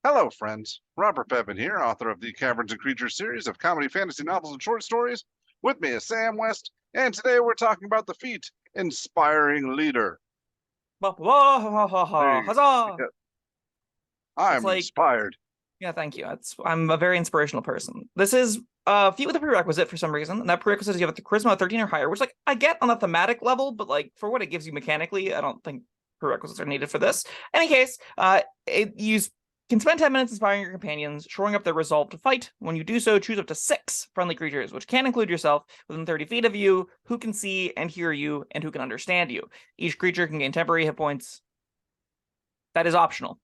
Hello, friends. Robert Bevan here, author of the Caverns and Creatures series of comedy, fantasy novels, and short stories. With me is Sam West, and today we're talking about the feat Inspiring Leader. There you Huzzah! go. It's I'm like, inspired. yeah, thank you. I'm a very inspirational person. This is a feat with a prerequisite for some reason, and that prerequisite is you have the charisma of 13 or higher, which, I get on a thematic level, but, for what it gives you mechanically, I don't think prerequisites are needed for this. In any case, you can spend 10 minutes inspiring your companions, shoring up their resolve to fight. When you do so, choose up to 6 friendly creatures, which can include yourself, within 30 feet of you, who can see and hear you, and who can understand you. Each creature can gain temporary hit points. That is optional.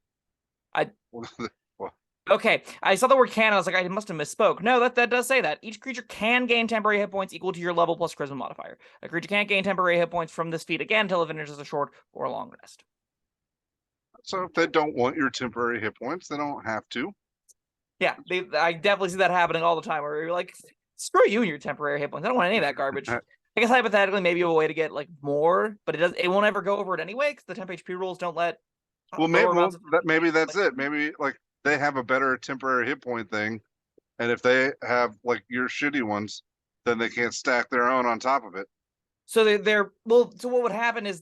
Okay, I saw the word can, I was like, I must have misspoke. No, that does say that. Each creature can gain temporary hit points equal to your level plus charisma modifier. A creature can't gain temporary hit points from this feat again until it finishes a short or a long rest. So if they don't want your temporary hit points, they don't have to. Yeah, I definitely see that happening all the time, where you're like, screw you and your temporary hit points. I don't want any of that garbage. I guess hypothetically, maybe a way to get more, but it won't ever go over it anyway, because the temp HP rules don't let Well, maybe that's it. Maybe they have a better temporary hit point thing, and if they have your shitty ones, then they can't stack their own on top of it. So so what would happen is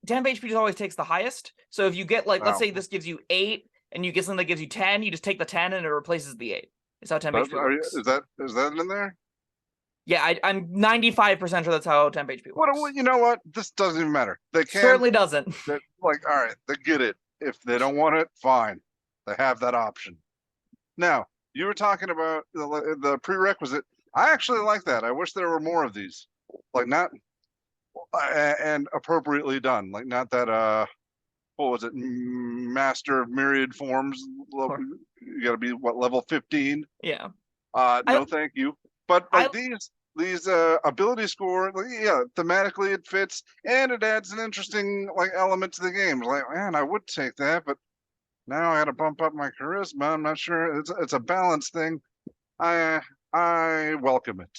temp HP always takes the highest. So if you get let's say this gives you 8 and you get something that gives you 10, you just take the 10 and it replaces the 8. It's how temp HP works. Is that in there? Yeah, I'm 95% sure that's how temp HP works. Well, you know what? This doesn't even matter. They can certainly doesn't. All right, they get it. If they don't want it, fine. They have that option. Now, you were talking about the prerequisite. I actually like that. I wish there were more of these. Not and appropriately done. Not that what was it? Master of Myriad Forms. You got to be level 15? Yeah. No, thank you. But these ability score, yeah, thematically it fits, and it adds an interesting element to the game. Man, I would take that, but now I got to bump up my charisma. I'm not sure. It's a balance thing. I welcome it.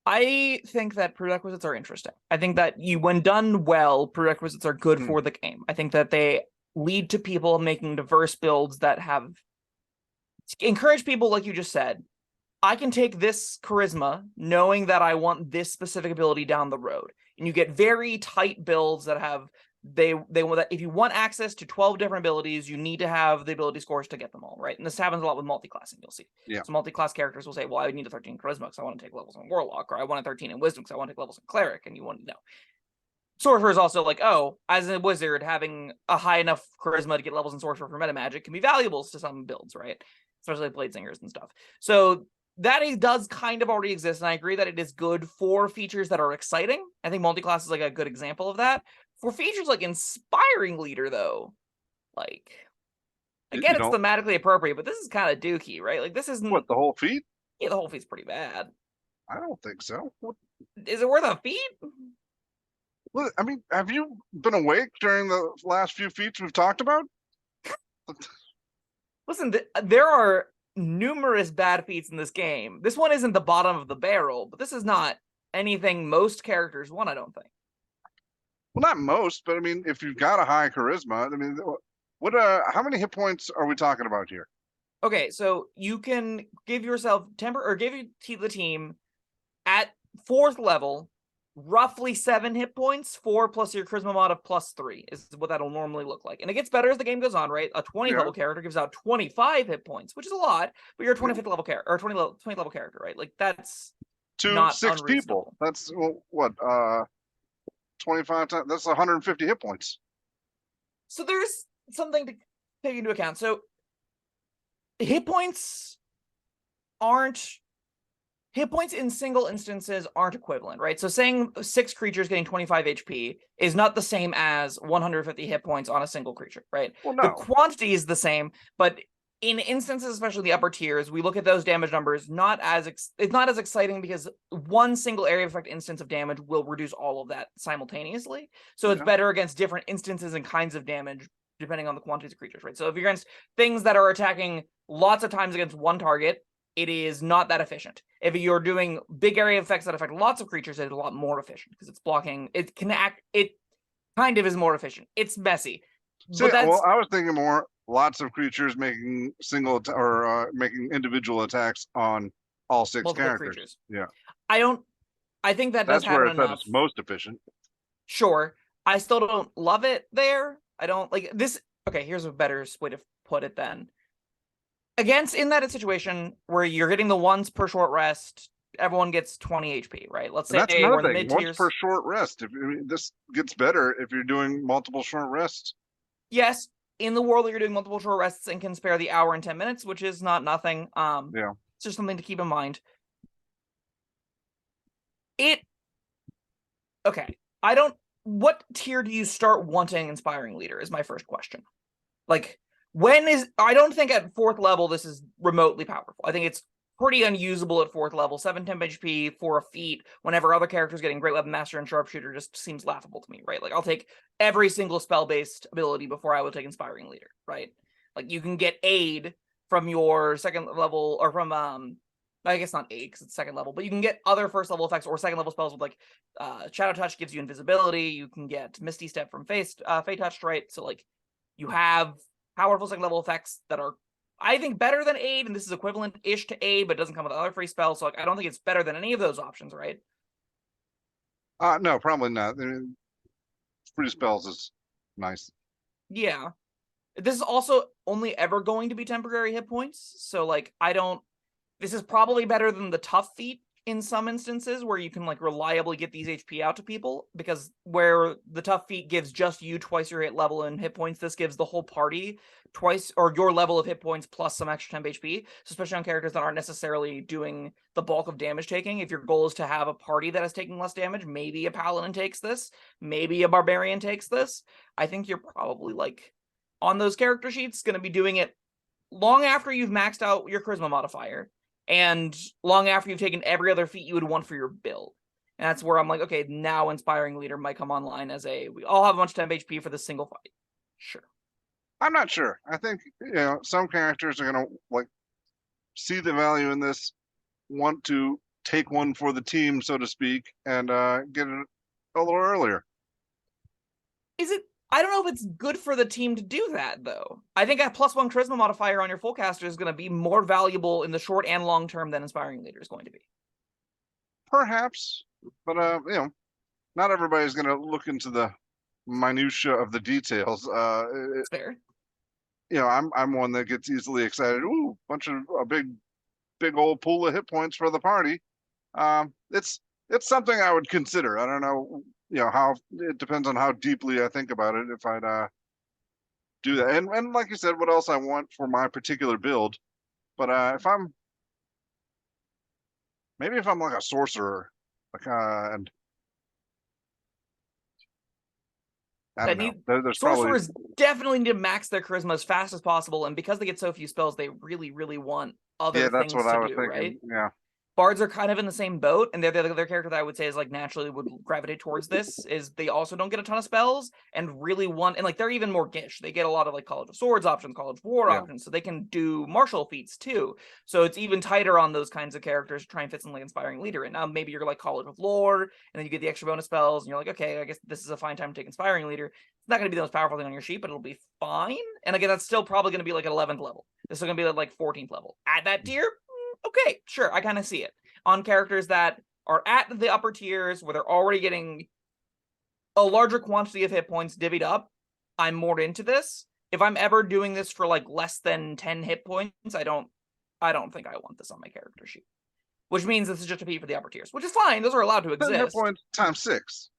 I think that prerequisites are interesting. I think that when done well, prerequisites are good for the game. I think that they lead to people making diverse builds that encourage people, like you just said. I can take this charisma knowing that I want this specific ability down the road. And you get very tight builds that have they want that if you want access to 12 different abilities, you need to have the ability scores to get them all, right? And this happens a lot with multi-classing, you'll see. Yeah. So multi-class characters will say, well, I need a 13 charisma because I want to take levels on Warlock, or I want a 13 in wisdom because I want to take levels on Cleric, and you want to know. Sorcerer is also as a wizard, having a high enough charisma to get levels in Sorcerer for meta magic can be valuable to some builds, right? Especially Blade Singers and stuff. So that does kind of already exist, and I agree that it is good for features that are exciting. I think multi-class is a good example of that. For features like Inspiring Leader, though, again, it's thematically appropriate, but this is kind of dookie, right? This isn't... What, the whole feat? Yeah, the whole feat's pretty bad. I don't think so. Is it worth a feat? Well, I mean, have you been awake during the last few feats we've talked about? Listen, there are numerous bad feats in this game. This one isn't the bottom of the barrel, but this is not anything most characters want, I don't think. Well, not most, but I mean, if you've got a high charisma, I mean, how many hit points are we talking about here? Okay, so you can give yourself give the team at 4th level roughly 7 hit points. 4 plus your charisma mod of +3 is what that'll normally look like, and it gets better as the game goes on, right? A 20 level character gives out 25 hit points, which is a lot, but you're a 25th level character or 20 level character, right? That's not 6 people. That's 25 times. That's 150 hit points. So there's something to take into account. So hit points in single instances aren't equivalent, right? So saying 6 creatures getting 25 HP is not the same as 150 hit points on a single creature, right? Well, no. The quantity is the same, but in instances, especially the upper tiers, we look at those damage numbers. It's not as exciting because one single area of effect instance of damage will reduce all of that simultaneously. So it's better against different instances and kinds of damage depending on the quantities of creatures, right? So if you're against things that are attacking lots of times against one target, it is not that efficient. If you're doing big area effects that affect lots of creatures, it's a lot more efficient because it's blocking. It kind of is more efficient. It's messy. I was thinking more lots of creatures making making individual attacks on all 6 multiple characters. creatures. Yeah, I think that does that's where happen it's at enough. its most efficient. Sure. I still don't love it there. I don't like this. Okay, here's a better way to put it then. Against in that situation where you're getting the once per short rest, everyone gets 20 HP, right? Let's And say that's we're another in the thing. mid Once tiers. per short rest. This gets better if you're doing multiple short rests. Yes, in the world that you're doing multiple short rests and can spare the hour and 10 minutes, which is not nothing. Yeah. It's just something to keep in mind. Okay. What tier do you start wanting Inspiring Leader is my first question. Like, I don't think at 4th level this is remotely powerful. I think it's pretty unusable at 4th level. 7 HP for a feat whenever other characters getting Great Weapon Master and Sharpshooter just seems laughable to me, right? Like, I'll take every single spell-based ability before I would take Inspiring Leader, right? Like, you can get Aid from your 2nd level, or from, I guess not Aid, because it's 2nd level, but you can get other 1st level effects or 2nd level spells with, like, Shadow Touch gives you invisibility, you can get Misty Step from Fate Touched, right? So, like, you have powerful 2nd level effects that are, I think, better than Aid, and this is equivalent-ish to Aid, but it doesn't come with other free spells, so like, I don't think it's better than any of those options, right? No, probably not. I mean, free spells is nice. Yeah. This is also only ever going to be temporary hit points, so like, this is probably better than the tough feat in some instances where you can like reliably get these HP out to people, because where the tough feat gives just you twice your hit level and hit points, this gives the whole party twice, or your level of hit points plus some extra temp HP, so especially on characters that aren't necessarily doing the bulk of damage taking. If your goal is to have a party that is taking less damage, maybe a paladin takes this, maybe a barbarian takes this. I think you're probably like, on those character sheets, going to be doing it long after you've maxed out your charisma modifier, and long after you've taken every other feat you would want for your build. And that's where I'm like, okay, now Inspiring Leader might come online as we all have a bunch of temp HP for this single fight. Sure. I'm not sure. I think, some characters are going to like see the value in this, want to take one for the team, so to speak, and get it a little earlier. I don't know if it's good for the team to do that, though. I think a +1 charisma modifier on your full caster is going to be more valuable in the short and long term than Inspiring Leader is going to be. Perhaps, but not everybody's going to look into the minutia of the details. It's fair. I'm one that gets easily excited. Ooh, a big old pool of hit points for the party. It's something I would consider. I don't know, how it depends on how deeply I think about it if I'd do that. And like you said, what else I want for my particular build. But if I'm like a sorcerer, like and I don't know. There's sorcerers probably definitely need to max their charisma as fast as possible, and because they get so few spells, they really, really want other things that's what to I was do, thinking. right? Yeah. Bards are kind of in the same boat, and they're the other character that I would say is like naturally would gravitate towards this, is they also don't get a ton of spells and really want, and like they're even more gish. They get a lot of like College of Swords options, College of War options, so they can do martial feats too. So it's even tighter on those kinds of characters to try and fit something like Inspiring Leader. And now maybe you're like College of Lore, and then you get the extra bonus spells, and you're like, okay, I guess this is a fine time to take Inspiring Leader. It's not going to be the most powerful thing on your sheet, but it'll be fine. And again, that's still probably going to be like an 11th level. This is going to be like 14th level. At that tier, okay, sure, I kind of see it. On characters that are at the upper tiers where they're already getting a larger quantity of hit points divvied up, I'm more into this. If I'm ever doing this for like less than 10 hit points, I don't think I want this on my character sheet. Which means this is just a P for the upper tiers, which is fine. Those are allowed to 10 exist. hit points times 6.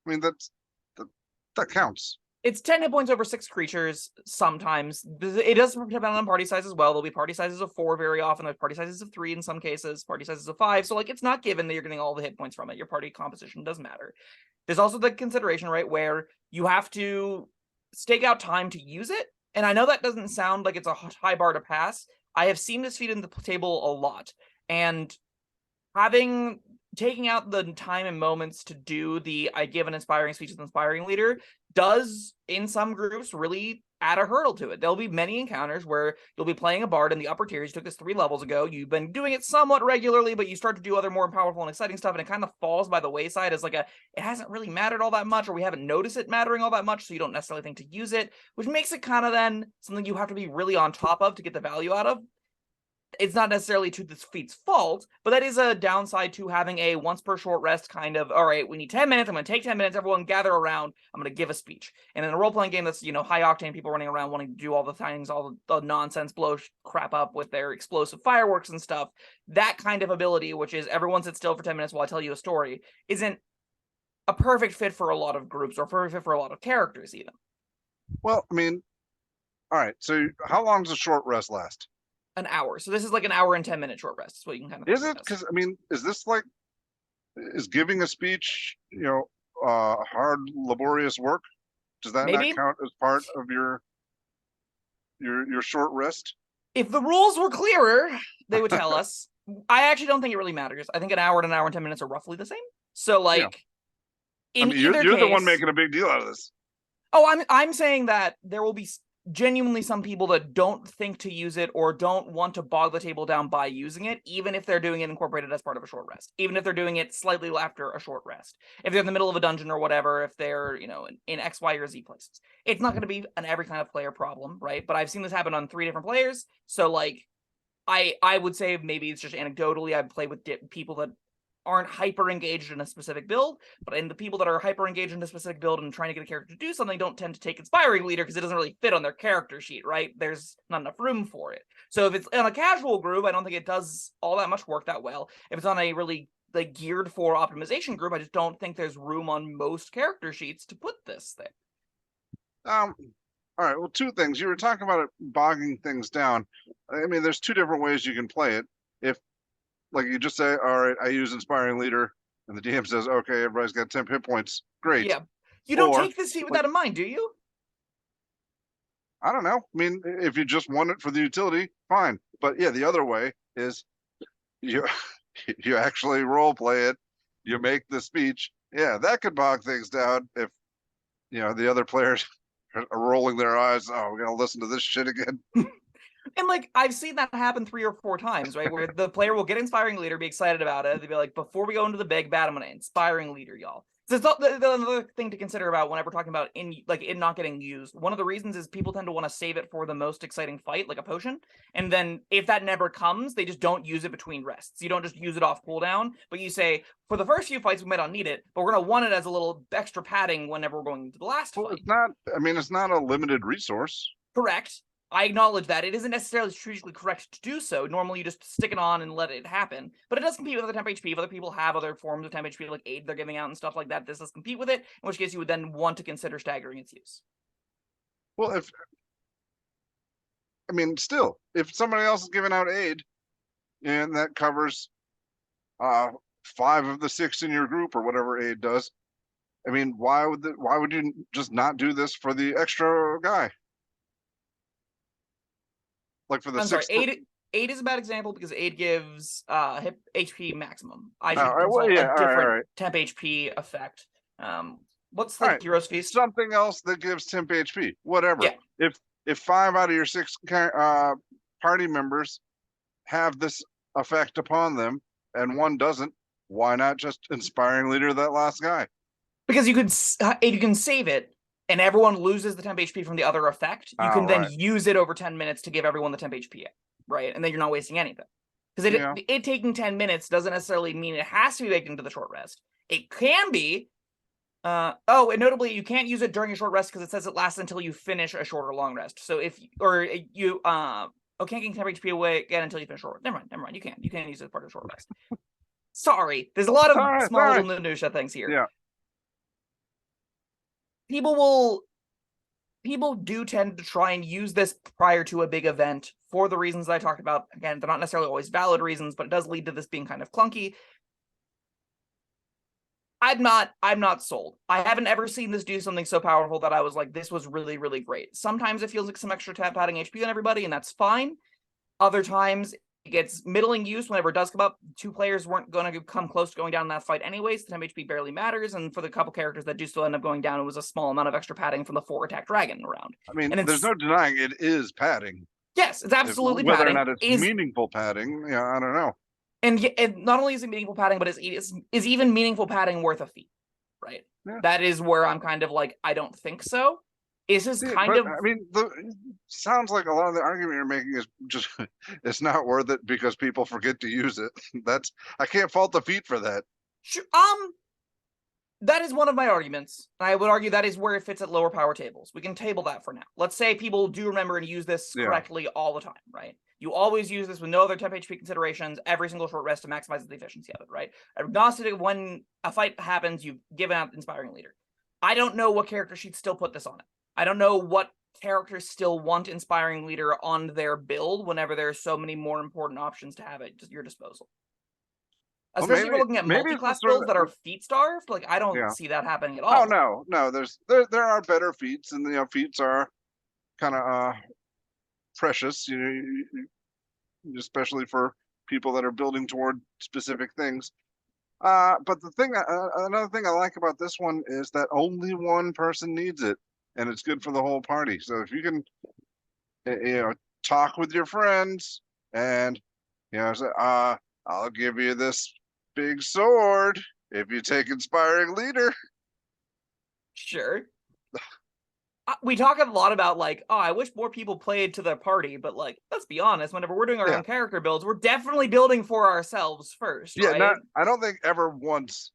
I mean, that counts. It's 10 hit points over 6 creatures sometimes. It does depend on party size as well. There'll be party sizes of 4 very often. There's party sizes of 3 in some cases, party sizes of 5. So like, it's not given that you're getting all the hit points from it. Your party composition does matter. There's also the consideration, right, where you have to stake out time to use it. And I know that doesn't sound like it's a high bar to pass. I have seen this feat in the table a lot. And taking out the time and moments to do I give an inspiring speech with Inspiring Leader does, in some groups, really add a hurdle to it. There'll be many encounters where you'll be playing a bard in the upper tiers. You took this 3 levels ago. You've been doing it somewhat regularly, but you start to do other more powerful and exciting stuff, and it kind of falls by the wayside as like it hasn't really mattered all that much, or we haven't noticed it mattering all that much, so you don't necessarily think to use it, which makes it kind of then something you have to be really on top of to get the value out of. It's not necessarily to this feat's fault, but that is a downside to having a once per short rest kind of, all right, we need 10 minutes, I'm going to take 10 minutes, everyone gather around, I'm going to give a speech. And in a role-playing game that's, high octane, people running around wanting to do all the things, all the nonsense, blow crap up with their explosive fireworks and stuff, that kind of ability, which is everyone sit still for 10 minutes while I tell you a story, isn't a perfect fit for a lot of groups, or a perfect fit for a lot of characters even. Well, I mean, all right, so how long does a short rest last? An hour. So this is like an hour and 10-minute short rest. That's what you can kind of. Is it? Because I mean, is this like, is giving a speech, hard, laborious work? Does that Maybe. not count as part of your short rest? If the rules were clearer, they would tell us. I actually don't think it really matters. I think an hour and 10 minutes are roughly the same. So like, in you're either case, the one making a big deal out of this. Oh, I'm saying that there will be genuinely some people that don't think to use it or don't want to bog the table down by using it, even if they're doing it incorporated as part of a short rest, even if they're doing it slightly after a short rest, if they're in the middle of a dungeon or whatever, if they're in X, Y, or Z places. It's not going to be an every kind of player problem, right? But I've seen this happen on 3 different players, so like I would say maybe it's just anecdotally I've played with people that aren't hyper engaged in a specific build, but in the people that are hyper engaged in a specific build and trying to get a character to do something don't tend to take inspiring leader because it doesn't really fit on their character sheet, right? There's not enough room for it. So if it's in a casual group, I don't think it does all that much work that well. If it's on a really like geared for optimization group, I just don't think there's room on most character sheets to put this thing. All right, well, 2 things. You were talking about it bogging things down. I mean, there's 2 different ways you can play it. If like you just say, all right, I use inspiring leader, and the DM says, okay, everybody's got 10 hit points. Great. Yeah. You don't take this feat with that in mind, do you? I don't know. I mean, if you just want it for the utility, fine. But yeah, the other way is you you actually role play it. You make the speech. Yeah, that could bog things down if the other players are rolling their eyes. Oh, we're gonna listen to this shit again. And like I've seen that happen 3 or 4 times, right? Where the player will get inspiring leader, be excited about it. They'll be like, before we go into the big bad, I'm gonna inspiring leader, y'all. So it's the other thing to consider about whenever talking about it not getting used. One of the reasons is people tend to want to save it for the most exciting fight, like a potion. And then if that never comes, they just don't use it between rests. You don't just use it off cooldown, but you say, for the first few fights, we might not need it, but we're gonna want it as a little extra padding whenever we're going into the last fight. It's not a limited resource. Correct. I acknowledge that. It isn't necessarily strategically correct to do so. Normally, you just stick it on and let it happen. But it does compete with other temp HP. If other people have other forms of temp HP, like aid they're giving out and stuff like that, this does compete with it, in which case you would then want to consider staggering its use. Well, still, if somebody else is giving out aid, and that covers 5 of the 6 in your group or whatever aid does, I mean, why would you just not do this for the extra guy? Like for the I'm 6. Sorry, aid is a bad example because aid gives HP maximum. I should a different temp HP effect. What's the hero's feast? Something else that gives temp HP. Whatever. Yeah. If 5 out of your 6 party members have this effect upon them and one doesn't, why not just inspiring leader that last guy? Because you can save it, and everyone loses the temp HP from the other effect. You can then use it over 10 minutes to give everyone the temp HP, right? And then you're not wasting anything. Because it taking 10 minutes doesn't necessarily mean it has to be baked into the short rest. It can be. And notably, you can't use it during a short rest because it says it lasts until you finish a short or long rest. So if can't get temp HP away again until you finish short. Never mind. You can use it as part of short rest. Sorry, there's a lot of small little minutia things here. Yeah. People do tend to try and use this prior to a big event for the reasons that I talked about. Again, they're not necessarily always valid reasons, but it does lead to this being kind of clunky. I'm not sold. I haven't ever seen this do something so powerful that I was like, this was really, really great. Sometimes it feels like some extra padding HP on everybody, and that's fine. Other times gets middling use whenever it does come up. 2 players weren't going to come close to going down in that fight anyways. The 10 HP barely matters, and for the couple characters that do still end up going down, it was a small amount of extra padding from the 4 attack dragon around. I mean, And there's no denying it is padding. Yes, it's absolutely Whether padding. or not it's meaningful padding, I don't know. And not only is it meaningful padding, but is even meaningful padding worth a feat, right? Yeah. That is where I'm kind of like, I don't think so. It's just kind of. I mean, sounds like a lot of the argument you're making is just it's not worth it because people forget to use it. I can't fault the feat for that. Sure, that is one of my arguments. I would argue that is where it fits at lower power tables. We can table that for now. Let's say people do remember and use this correctly all the time, right? You always use this with no other 10 HP considerations, every single short rest to maximize the efficiency of it, right? Agnostic of when a fight happens, you've given out Inspiring Leader. I don't know what character she'd still put this on it. I don't know what characters still want Inspiring Leader on their build whenever there's so many more important options to have at your disposal. Especially if we're looking at multi-class builds that are feat starved, like I don't see that happening at all. Oh no, there are better feats, and feats are kind of precious, especially for people that are building toward specific things. But another thing I like about this one is that only one person needs it, and it's good for the whole party. So if you can, talk with your friends, and say, I'll give you this big sword if you take Inspiring Leader. Sure. We talk a lot about like, oh, I wish more people played to their party, but like, let's be honest, whenever we're doing our own character builds, we're definitely building for ourselves first. Yeah, right? I don't think ever once,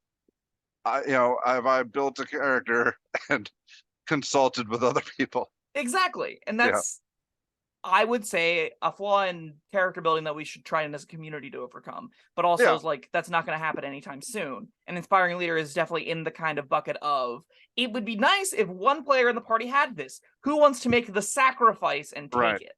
have I built a character and consulted with other people. Exactly, and that's, I would say, a flaw in character building that we should try and as a community to overcome. But also, is like that's not going to happen anytime soon. And Inspiring Leader is definitely in the kind of bucket of it would be nice if one player in the party had this. Who wants to make the sacrifice and take it?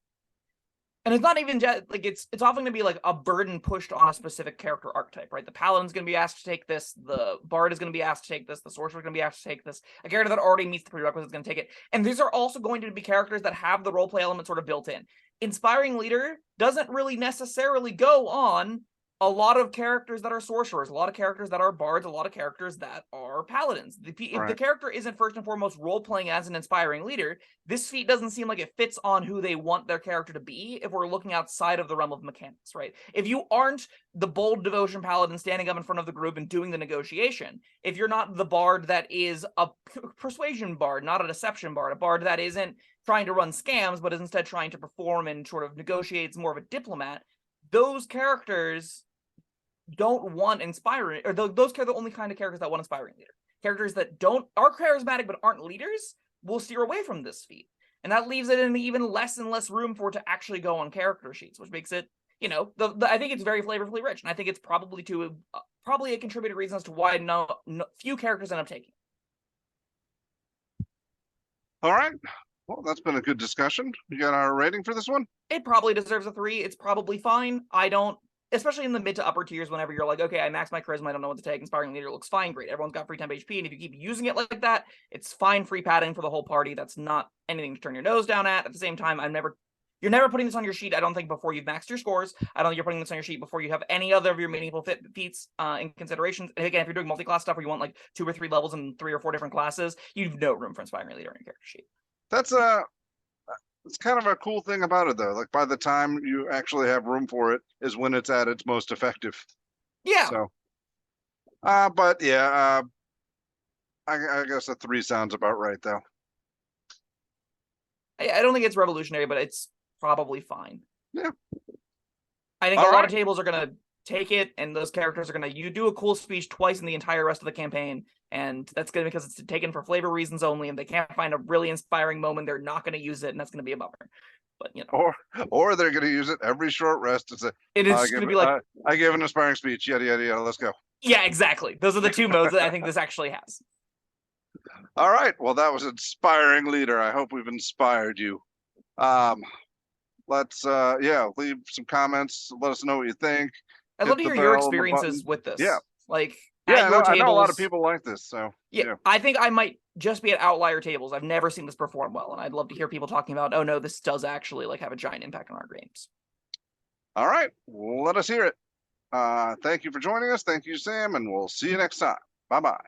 And it's not even just like it's often going to be like a burden pushed on a specific character archetype, right? The paladin's going to be asked to take this, the bard is going to be asked to take this, the sorcerer's going to be asked to take this. A character that already meets the prerequisites is going to take it. And these are also going to be characters that have the roleplay element sort of built in. Inspiring Leader doesn't really necessarily go on a lot of characters that are sorcerers, a lot of characters that are bards, a lot of characters that are paladins. If the character isn't first and foremost role-playing as an Inspiring Leader, this feat doesn't seem like it fits on who they want their character to be if we're looking outside of the realm of mechanics, right? If you aren't the bold devotion paladin standing up in front of the group and doing the negotiation, if you're not the bard that is a persuasion bard, not a deception bard, a bard that isn't trying to run scams, but is instead trying to perform and sort of negotiates more of a diplomat, those characters don't want inspiring, or those are the only kind of characters that want Inspiring Leader. Characters that are charismatic but aren't leaders will steer away from this feat, and that leaves it in even less and less room for it to actually go on character sheets, which makes it, I think it's very flavorfully rich, and I think it's probably a contributing reason as to why few characters end up taking it. All right. Well, that's been a good discussion. You got our rating for this one? It probably deserves a 3. It's probably fine. Especially in the mid to upper tiers, whenever you're like, okay, I maxed my charisma, I don't know what to take. Inspiring Leader looks fine, great. Everyone's got free 10 HP, and if you keep using it like that, it's fine free padding for the whole party. That's not anything to turn your nose down at. At the same time, you're never putting this on your sheet, I don't think, before you've maxed your scores. I don't think you're putting this on your sheet before you have any other of your meaningful feats in considerations. And again, if you're doing multi-class stuff where you want like 2 or 3 levels in 3 or 4 different classes, you've no room for Inspiring Leader on your character sheet. It's kind of a cool thing about it, though. Like, by the time you actually have room for it is when it's at its most effective. Yeah. So, but yeah, I guess a 3 sounds about right, though. I don't think it's revolutionary, but it's probably fine. Yeah. I think a lot of tables are going to take it, and those characters are going to, you do a cool speech twice in the entire rest of the campaign, and that's good because it's taken for flavor reasons only, and they can't find a really inspiring moment, they're not going to use it, and that's going to be a bummer. But or they're going to use it every short rest to say, it is going to be like, I gave an inspiring speech, yada yada yada, let's go. Yeah, exactly. Those are the 2 modes that I think this actually has. All right, well, that was Inspiring Leader. I hope we've inspired you. Let's leave some comments, let us know what you think. I'd love to hear your experiences with this. Yeah. Like, I know a lot of people like this, so yeah. I think I might just be at outlier tables. I've never seen this perform well, and I'd love to hear people talking about, oh no, this does actually like have a giant impact on our games. All right, let us hear it. Thank you for joining us. Thank you, Sam, and we'll see you next time. Bye-bye.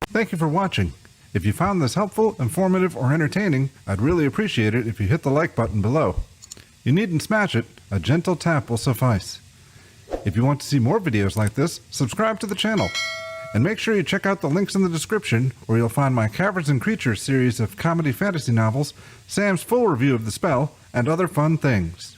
Thank you for watching. If you found this helpful, informative, or entertaining, I'd really appreciate it if you hit the like button below. You needn't smash it, a gentle tap will suffice. If you want to see more videos like this, subscribe to the channel. And make sure you check out the links in the description, where you'll find my Caverns Creatures series of comedy fantasy novels, Sam's full review of the spell, and other fun things.